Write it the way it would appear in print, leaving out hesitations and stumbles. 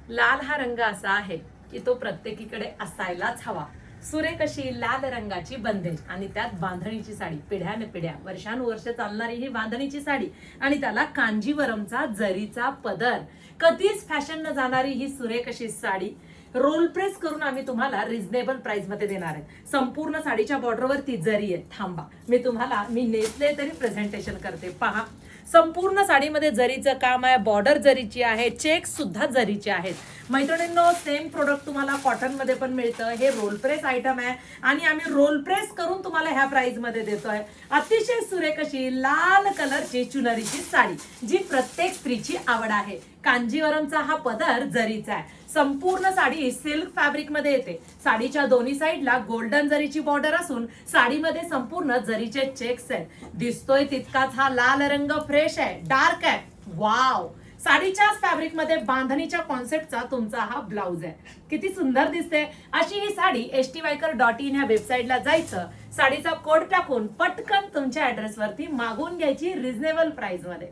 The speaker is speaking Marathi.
लाल हा रंग असा आहे की तो प्रत्येकीकडे असायलाच हवा. सुरेख अशी लाल रंगाची बंदेज आणि त्यात बांधणीची साडी, पिढ्यान पिढ्या वर्षानुवर्ष चालणारी ही बांधणीची साडी आणि त्याला कांजीवरमचा जरीचा पदर. कधीच फॅशन न जाणारी ही सुरेख अशी साडी रोल प्रेस करून आम्ही तुम्हाला रिझनेबल प्राइस मध्ये देणार आहे. संपूर्ण साडीच्या बॉर्डरवरती जरी आहे. थांबा, मी नेसले तरी प्रेझेंटेशन करते. पहा, संपूर्ण साडीमध्ये जरीचं काम आहे, बॉर्डर जरीची आहे, चेक्स सुद्धा जरीचे आहेत. मैत्रिणींनो, सेम प्रोडक्ट तुम्हाला कॉटन मध्ये पण मिळतं. हे रोल प्रेस आयटम आहे आणि आम्ही रोल प्रेस करून तुम्हाला ह्या प्राइस मध्ये देतोय. अतिशय सुरेख अशी लाल कलरची चुनरीची साडी, जी प्रत्येक स्त्रीची आवड आहे. कांजीवरमचा हा पदर जरीचा आहे. संपूर्ण साडी सिल्क फॅब्रिक मध्ये येते. साडीच्या दोन्ही साईडला गोल्डन जरीची बॉर्डर असून साडीमध्ये संपूर्ण जरीचे चेक्स आहेत. दिसतोय तितकाच हा लाल रंग फ्रेश आहे, डार्क आहे. वाव, साडीच्याच फॅब्रिक मध्ये बांधणीच्या कॉन्सेप्टचा तुमचा हा ब्लाउज आहे. किती सुंदर दिसते. अशी ही साडी stviker.in ह्या वेबसाईटला जायचं, साडीचा कोड टाकून पटकन तुमच्या ऍड्रेसवरती मागवून घ्यायची रिझनेबल प्राइस मध्ये.